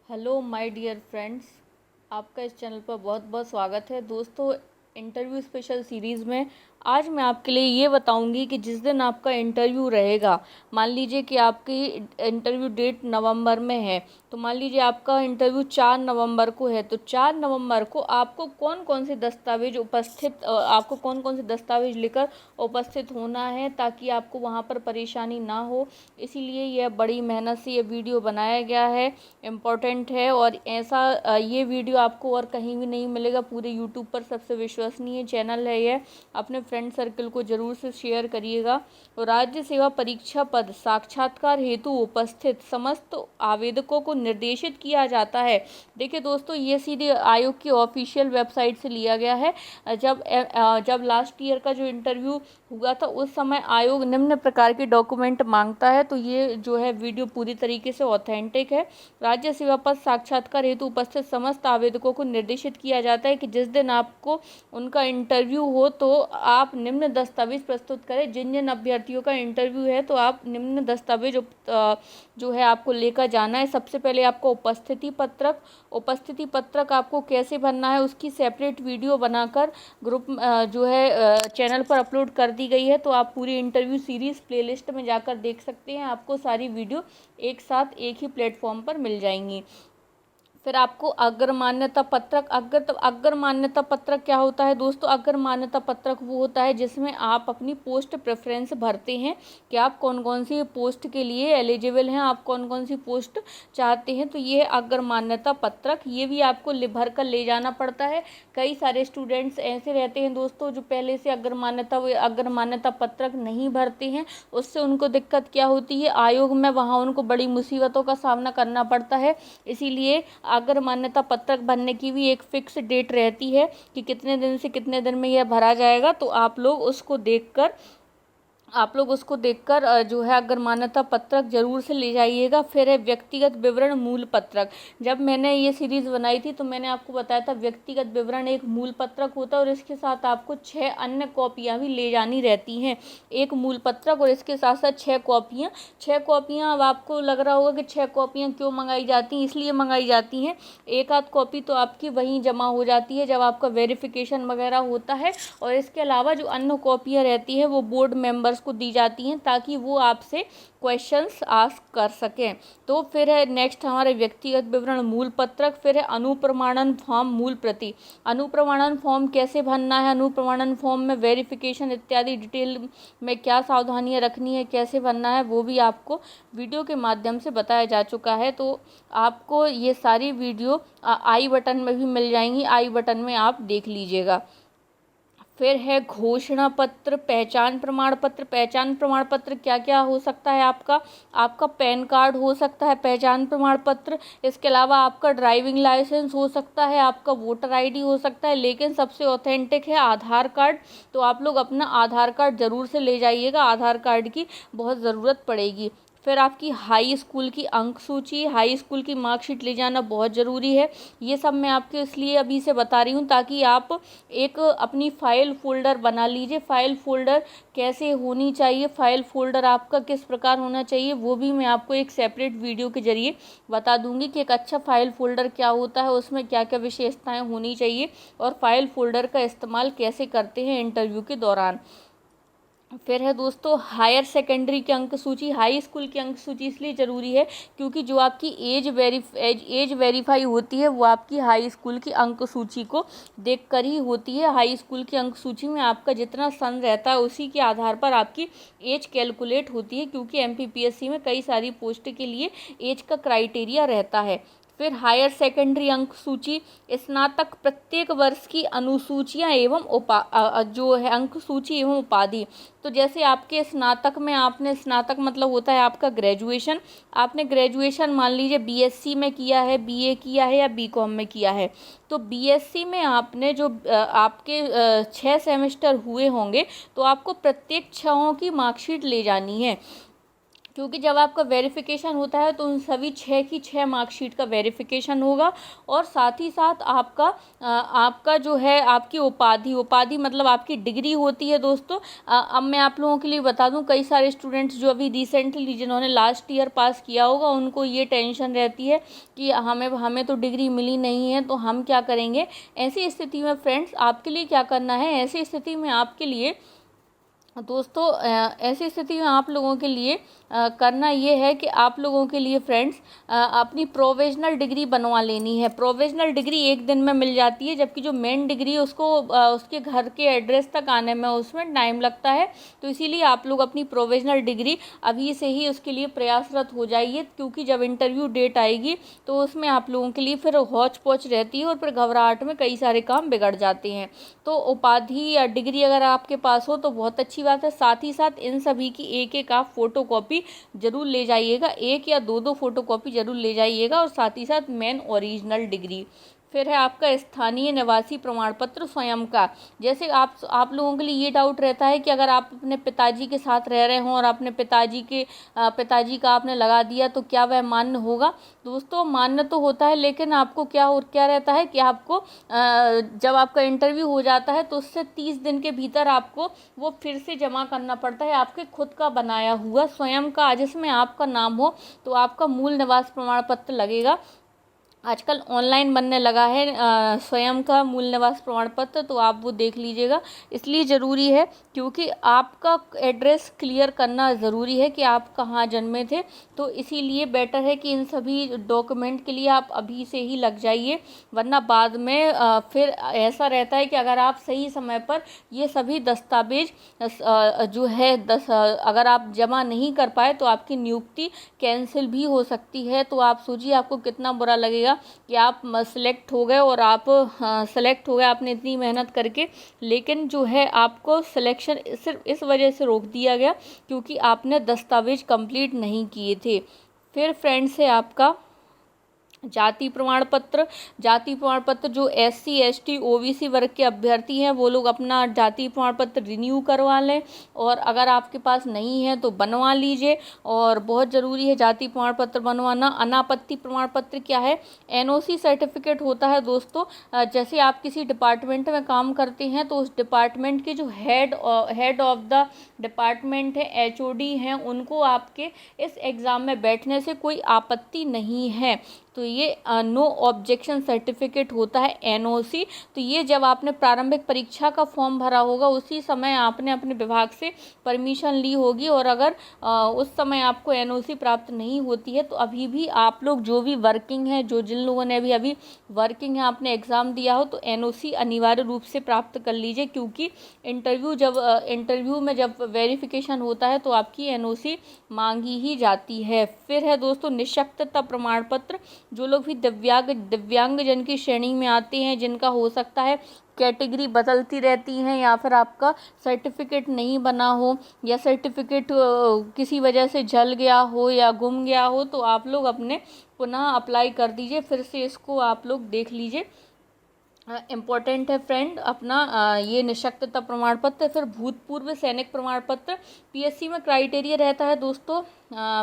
Hello my dear friends, आपका इस channel पर बहुत बहुत स्वागत है। दोस्तों, इंटरव्यू स्पेशल सीरीज़ में आज मैं आपके लिए ये बताऊंगी कि जिस दिन आपका इंटरव्यू रहेगा, मान लीजिए कि आपकी इंटरव्यू डेट नवंबर में है, तो मान लीजिए आपका इंटरव्यू 4 नवंबर को है, तो 4 नवंबर को आपको कौन कौन से दस्तावेज लेकर उपस्थित होना है, ताकि आपको वहाँ पर परेशानी ना हो। इसीलिए यह बड़ी मेहनत से ये वीडियो बनाया गया है, इम्पोर्टेंट है। और ऐसा ये वीडियो आपको और कहीं भी नहीं मिलेगा। पूरे यूट्यूब पर सबसे विश्वसनीय चैनल है ये। अपने फ्रेंड सर्कल को ज़रूर से शेयर करिएगा। और राज्य सेवा परीक्षा पद साक्षात्कार हेतु उपस्थित समस्त आवेदकों को निर्देशित किया जाता है। देखिए दोस्तों, ये सीधे आयोग की ऑफिशियल वेबसाइट से लिया गया है। जब लास्ट ईयर का जो इंटरव्यू हुआ था, उस समय आयोग निम्न प्रकार के डॉक्यूमेंट मांगता है, तो ये जो है वीडियो पूरी तरीके से ऑथेंटिक है। राज्य सेवा पद साक्षात्कार हेतु उपस्थित समस्त आवेदकों को निर्देशित किया जाता है कि जिस दिन आपको उनका इंटरव्यू हो, तो आप निम्न दस्तावेज प्रस्तुत करें। जिन जिन अभ्यर्थियों का इंटरव्यू है, तो आप निम्न दस्तावेज जो है आपको लेकर जाना है। सबसे पहले आपको उपस्थिति पत्रक आपको कैसे भरना है, उसकी सेपरेट वीडियो बनाकर ग्रुप जो है चैनल पर अपलोड कर दी गई है। तो आप पूरी इंटरव्यू सीरीज़ प्लेलिस्ट में जाकर देख सकते हैं। आपको सारी वीडियो एक साथ एक ही प्लेटफॉर्म पर मिल जाएंगी। फिर आपको अग्र मान्यता पत्रक अग्र मान्यता पत्रक क्या होता है दोस्तों? अग्र मान्यता पत्रक वो होता है जिसमें आप अपनी पोस्ट प्रेफरेंस भरते हैं कि आप कौन कौन सी पोस्ट के लिए एलिजिबल हैं, आप कौन कौन सी पोस्ट चाहते हैं। तो ये है अग्र मान्यता पत्रक। ये भी आपको भर कर ले जाना पड़ता है। कई सारे स्टूडेंट्स ऐसे रहते हैं दोस्तों, जो पहले से अग्र मान्यता पत्रक नहीं भरते हैं। उससे उनको दिक्कत क्या होती है, आयोग में वहाँ उनको बड़ी मुसीबतों का सामना करना पड़ता है। इसीलिए अगर मान्यता पत्रक भरने की भी एक फिक्स डेट रहती है कि कितने दिन से कितने दिन में यह भरा जाएगा। तो आप लोग उसको देखकर जो है अगर मान्यता पत्रक जरूर से ले जाइएगा। फिर है व्यक्तिगत विवरण मूल पत्रक। जब मैंने ये सीरीज़ बनाई थी, तो मैंने आपको बताया था व्यक्तिगत विवरण एक मूल पत्रक होता है, और इसके साथ आपको 6 अन्य कॉपियाँ भी ले जानी रहती हैं। एक मूल पत्रक और इसके साथ साथ 6 कॉपियाँ। अब आपको लग रहा होगा कि 6 कॉपियाँ क्यों मंगाई जाती हैं? इसलिए मंगाई जाती हैं, एक आध कॉपी तो आपकी वहीं जमा हो जाती है जब आपका वेरिफिकेशन वगैरह होता है। और इसके अलावा जो अन्य कॉपियाँ रहती हैं, वो बोर्ड मेंबर्स को दी जाती हैं, ताकि वो आपसे क्वेश्चंस आस्क कर सकें। तो फिर है नेक्स्ट हमारे व्यक्तिगत विवरण मूल पत्रक। फिर है अनुप्रमाणन फॉर्म मूल प्रति। अनुप्रमाणन फॉर्म कैसे भरना है, अनुप्रमाणन फॉर्म में वेरिफिकेशन इत्यादि डिटेल में क्या सावधानियां रखनी है, कैसे भरना है, वो भी आपको वीडियो के माध्यम से बताया जा चुका है। तो आपको ये सारी वीडियो आई बटन में भी मिल जाएंगी, आई बटन में आप देख लीजिएगा। फिर है घोषणा पत्र, पहचान प्रमाण पत्र। पहचान प्रमाण पत्र क्या क्या हो सकता है? आपका पैन कार्ड हो सकता है पहचान प्रमाण पत्र। इसके अलावा आपका ड्राइविंग लाइसेंस हो सकता है, आपका वोटर आईडी हो सकता है, लेकिन सबसे ऑथेंटिक है आधार कार्ड। तो आप लोग अपना आधार कार्ड ज़रूर से ले जाइएगा, आधार कार्ड की बहुत ज़रूरत पड़ेगी। फिर आपकी हाई स्कूल की अंक सूची, हाई स्कूल की मार्कशीट ले जाना बहुत ज़रूरी है। ये सब मैं आपको इसलिए अभी से बता रही हूँ, ताकि आप एक अपनी फ़ाइल फ़ोल्डर बना लीजिए। फ़ाइल फ़ोल्डर कैसे होनी चाहिए, फ़ाइल फ़ोल्डर आपका किस प्रकार होना चाहिए, वो भी मैं आपको एक सेपरेट वीडियो के ज़रिए बता दूंगी कि एक अच्छा फ़ाइल फ़ोल्डर क्या होता है, उसमें क्या क्या विशेषताएँ होनी चाहिए, और फ़ाइल फ़ोल्डर का इस्तेमाल कैसे करते हैं इंटरव्यू के दौरान। फिर है दोस्तों हायर सेकेंडरी की अंक सूची। हाई स्कूल की अंक सूची इसलिए ज़रूरी है क्योंकि जो आपकी एज वेरीफाई होती है, वो आपकी हाई स्कूल की अंक सूची को देखकर ही होती है। हाई स्कूल की अंक सूची में आपका जितना सन रहता है, उसी के आधार पर आपकी एज कैलकुलेट होती है, क्योंकि एमपीपीएससी में कई सारी पोस्ट के लिए एज का क्राइटेरिया रहता है। फिर हायर सेकेंडरी अंक सूची, स्नातक प्रत्येक वर्ष की अनुसूचियां एवं जो है अंक सूची एवं उपाधि। तो जैसे आपके स्नातक में, आपने स्नातक मतलब होता है आपका ग्रेजुएशन। आपने ग्रेजुएशन मान लीजिए बीएससी में किया है, बीए किया है, या बीकॉम में किया है। तो बीएससी में आपने जो आपके 6 सेमेस्टर हुए होंगे, तो आपको प्रत्येक 6 की मार्कशीट ले जानी है। क्योंकि जब आपका वेरिफिकेशन होता है तो उन सभी 6 की 6 मार्कशीट का वेरिफिकेशन होगा, और साथ ही साथ आपका जो है आपकी उपाधि मतलब आपकी डिग्री होती है दोस्तों। अब मैं आप लोगों के लिए बता दूं, कई सारे स्टूडेंट्स जो अभी रिसेंटली जिन्होंने लास्ट ईयर पास किया होगा, उनको ये टेंशन रहती है कि हमें तो डिग्री मिली नहीं है, तो हम क्या करेंगे। ऐसी स्थिति में फ्रेंड्स आपके लिए क्या करना है, ऐसी स्थिति में आपके लिए दोस्तों ऐसी स्थिति में आप लोगों के लिए करना ये है कि आप लोगों के लिए फ्रेंड्स अपनी प्रोविजनल डिग्री बनवा लेनी है। प्रोविजनल डिग्री एक दिन में मिल जाती है, जबकि जो मेन डिग्री उसको उसके घर के एड्रेस तक आने में उसमें टाइम लगता है। तो इसीलिए आप लोग अपनी प्रोविजनल डिग्री अभी से ही उसके लिए प्रयासरत हो जाइए, क्योंकि जब इंटरव्यू डेट आएगी तो उसमें आप लोगों के लिए फिर हौच पौच रहती है और फिर घबराहट में कई सारे काम बिगड़ जाते हैं। तो उपाधि या डिग्री अगर आपके पास हो तो बहुत अच्छी बात है। साथ ही साथ इन सभी की एक एक आप फोटोकॉपी जरूर ले जाइएगा, एक या दो फोटोकॉपी जरूर ले जाइएगा, और साथ ही साथ मेन ओरिजिनल डिग्री। फिर है आपका स्थानीय निवासी प्रमाण पत्र स्वयं का। जैसे आप लोगों के लिए ये डाउट रहता है कि अगर आप अपने पिताजी के साथ रह रहे हों और अपने पिताजी का आपने लगा दिया तो क्या वह मान्य होगा। दोस्तों मान्य तो होता है, लेकिन आपको क्या रहता है कि आपको जब आपका इंटरव्यू हो जाता है तो उससे 30 दिन के भीतर आपको वो फिर से जमा करना पड़ता है, आपके खुद का बनाया हुआ स्वयं का जिसमें आपका नाम हो, तो आपका मूल निवास प्रमाण पत्र लगेगा। आजकल ऑनलाइन बनने लगा है स्वयं का मूल निवास प्रमाण पत्र, तो आप वो देख लीजिएगा। इसलिए ज़रूरी है क्योंकि आपका एड्रेस क्लियर करना ज़रूरी है कि आप कहाँ जन्मे थे, तो इसीलिए बेटर है कि इन सभी डॉक्यूमेंट के लिए आप अभी से ही लग जाइए, वरना बाद में फिर ऐसा रहता है कि अगर आप सही समय पर ये सभी दस्तावेज जो है अगर आप जमा नहीं कर पाए तो आपकी नियुक्ति कैंसिल भी हो सकती है। तो आप सोचिए आपको कितना बुरा लगेगा कि आप सेलेक्ट हो गए, और आप सेलेक्ट हो गए आपने इतनी मेहनत करके, लेकिन जो है आपको सिलेक्शन सिर्फ इस वजह से रोक दिया गया क्योंकि आपने दस्तावेज कंप्लीट नहीं किए थे। फिर फ्रेंड्स है आपका जाति प्रमाण पत्र जो SC ST OBC वर्ग के अभ्यर्थी हैं वो लोग अपना जाति प्रमाण पत्र रिन्यू करवा लें, और अगर आपके पास नहीं है तो बनवा लीजिए। और बहुत ज़रूरी है जाति प्रमाण पत्र बनवाना। अनापत्ति प्रमाण पत्र क्या है, NOC सर्टिफिकेट होता है दोस्तों। जैसे आप किसी डिपार्टमेंट में काम करते हैं तो उस डिपार्टमेंट के जो हेड ऑफ द डिपार्टमेंट है, HOD हैं, उनको आपके इस एग्ज़ाम में बैठने से कोई आपत्ति नहीं है, तो ये नो ऑब्जेक्शन सर्टिफिकेट होता है NOC। तो ये जब आपने प्रारंभिक परीक्षा का फॉर्म भरा होगा उसी समय आपने अपने विभाग से परमिशन ली होगी, और अगर उस समय आपको NOC प्राप्त नहीं होती है तो अभी भी आप लोग जो भी वर्किंग है, जिन लोगों ने अभी वर्किंग है आपने एग्ज़ाम दिया हो, तो NOC अनिवार्य रूप से प्राप्त कर लीजिए, क्योंकि इंटरव्यू में जब वेरिफिकेशन होता है तो आपकी NOC मांगी ही जाती है। फिर है दोस्तों निःशक्तता प्रमाण पत्र। जो लोग भी दिव्यांग जन की श्रेणी में आते हैं, जिनका हो सकता है कैटेगरी बदलती रहती हैं, या फिर आपका सर्टिफिकेट नहीं बना हो, या सर्टिफिकेट किसी वजह से जल गया हो या गुम गया हो, तो आप लोग अपने पुनः अप्लाई कर दीजिए, फिर से इसको आप लोग देख लीजिए। इम्पोर्टेंट है फ्रेंड अपना ये निःशक्तता प्रमाण पत्र। फिर भूतपूर्व सैनिक प्रमाण पत्र। PSC में क्राइटेरिया रहता है दोस्तों,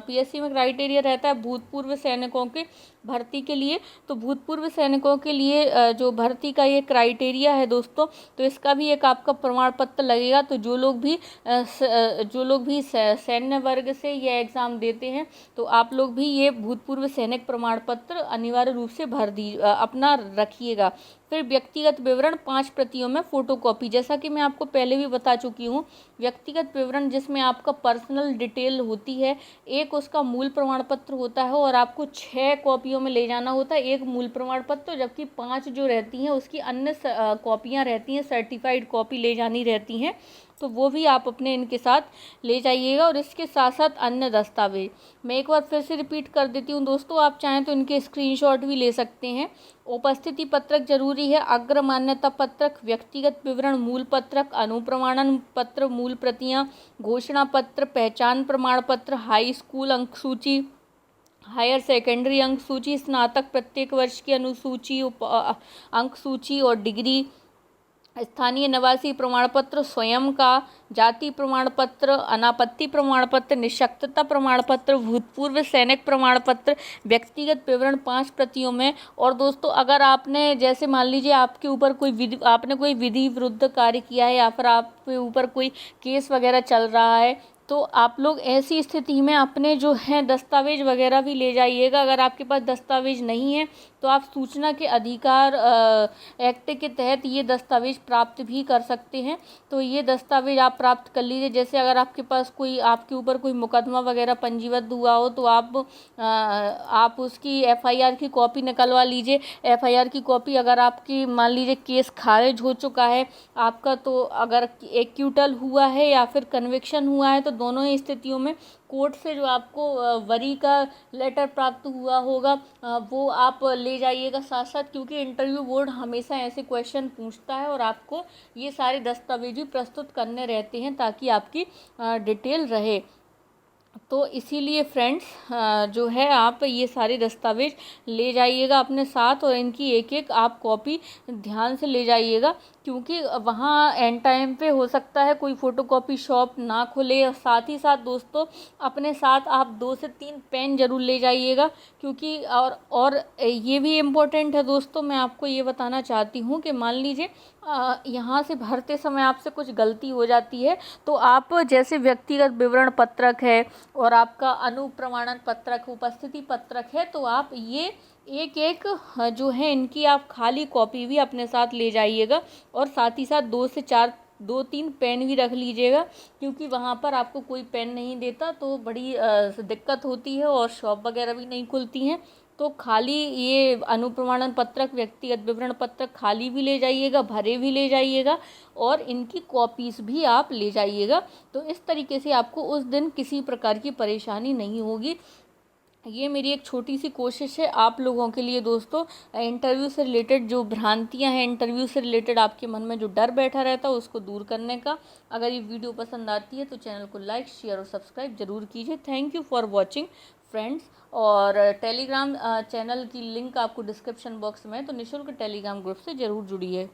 PSC में क्राइटेरिया रहता है भूतपूर्व सैनिकों के भर्ती के लिए। तो भूतपूर्व सैनिकों के लिए जो भर्ती का ये क्राइटेरिया है दोस्तों, तो इसका भी एक आपका प्रमाण पत्र लगेगा। तो जो लोग भी सैन्य वर्ग से ये एग्ज़ाम देते हैं, तो आप लोग भी ये भूतपूर्व सैनिक प्रमाण पत्र अनिवार्य रूप से अपना रखिएगा। फिर व्यक्तिगत विवरण 5 प्रतियों में फ़ोटोकॉपी। जैसा कि मैं आपको पहले भी बता चुकी हूँ, व्यक्तिगत विवरण जिसमें आपका पर्सनल डिटेल होती है, एक उसका मूल प्रमाण पत्र होता है, और आपको 6 कॉपियों में ले जाना होता है, एक मूल प्रमाण पत्र, जबकि 5 जो रहती हैं उसकी अन्य कॉपियाँ रहती हैं, सर्टिफाइड कॉपी ले जानी रहती हैं। तो वो भी आप अपने इनके साथ ले जाइएगा, और इसके साथ साथ अन्य दस्तावेज। मैं एक बार फिर से रिपीट कर देती हूँ दोस्तों, आप चाहें तो इनके स्क्रीनशॉट भी ले सकते हैं। उपस्थिति पत्रक जरूरी है, अग्र मान्यता पत्रक, व्यक्तिगत विवरण मूल पत्रक, अनुप्रमाणन पत्र मूल प्रतियाँ, घोषणा पत्र, पहचान प्रमाण पत्र, हाई स्कूल अंक सूची, हायर सेकेंडरी अंक सूची, स्नातक प्रत्येक वर्ष की अनुसूची अंक सूची, और डिग्री स्थानीय निवासी प्रमाण पत्र, स्वयं का, जाति प्रमाण पत्र, अनापत्ति प्रमाण पत्र, निःशक्तता प्रमाण पत्र, भूतपूर्व सैनिक प्रमाण पत्र, व्यक्तिगत विवरण 5 प्रतियों में। और दोस्तों अगर आपने जैसे मान लीजिए आपके ऊपर आपने कोई विधि विरुद्ध कार्य किया है या फिर आपके ऊपर कोई केस वगैरह चल रहा है, तो आप लोग ऐसी स्थिति में अपने जो हैं दस्तावेज वगैरह भी ले जाइएगा। अगर आपके पास दस्तावेज नहीं है तो आप सूचना के अधिकार एक्ट के तहत ये दस्तावेज प्राप्त भी कर सकते हैं। तो ये दस्तावेज आप प्राप्त कर लीजिए। जैसे अगर आपके पास आपके ऊपर कोई मुकदमा वगैरह पंजीबद्ध हुआ हो तो आप उसकी एफआईआर की कॉपी निकलवा लीजिए। एफआईआर की कॉपी अगर आपकी मान लीजिए केस खारिज हो चुका है आपका, तो अगर एक्यूटल हुआ है या फिर कन्विक्शन हुआ है, तो दोनों ही स्थितियों में कोर्ट से जो आपको वरी का लेटर प्राप्त हुआ होगा वो आप ले जाइएगा साथ साथ, क्योंकि इंटरव्यू बोर्ड हमेशा ऐसे क्वेश्चन पूछता है और आपको ये सारे दस्तावेज भी प्रस्तुत करने रहते हैं ताकि आपकी डिटेल रहे। तो इसीलिए फ्रेंड्स जो है आप ये सारे दस्तावेज ले जाइएगा अपने साथ और इनकी एक एक आप कॉपी ध्यान से ले जाइएगा, क्योंकि वहाँ एंड टाइम पे हो सकता है कोई फ़ोटोकॉपी शॉप ना खुले। और साथ ही साथ दोस्तों अपने साथ आप 2 से 3 पेन ज़रूर ले जाइएगा, क्योंकि और ये भी इम्पोर्टेंट है दोस्तों, मैं आपको ये बताना चाहती हूँ कि मान लीजिए यहाँ से भरते समय आपसे कुछ गलती हो जाती है, तो आप जैसे व्यक्तिगत विवरण पत्रक है और आपका अनुप्रमाणन पत्रक, उपस्थिति पत्रक है, तो आप ये एक एक जो है इनकी आप खाली कॉपी भी अपने साथ ले जाइएगा। और साथ ही साथ 2-3 पेन भी रख लीजिएगा, क्योंकि वहाँ पर आपको कोई पेन नहीं देता तो बड़ी दिक्कत होती है और शॉप वगैरह भी नहीं खुलती हैं। तो खाली ये अनुप्रमाणन पत्रक, व्यक्तिगत विवरण पत्रक खाली भी ले जाइएगा, भरे भी ले जाइएगा और इनकी कॉपीज़ भी आप ले जाइएगा। तो इस तरीके से आपको उस दिन किसी प्रकार की परेशानी नहीं होगी। ये मेरी एक छोटी सी कोशिश है आप लोगों के लिए दोस्तों। इंटरव्यू से रिलेटेड जो भ्रांतियां हैं, इंटरव्यू से रिलेटेड आपके मन में जो डर बैठा रहता है उसको दूर करने का। अगर ये वीडियो पसंद आती है तो चैनल को लाइक, शेयर और सब्सक्राइब ज़रूर कीजिए। Thank you for watching friends. और टेलीग्राम चैनल की लिंक आपको डिस्क्रिप्शन बॉक्स में है, तो निःशुल्क टेलीग्राम ग्रुप से ज़रूर जुड़िए।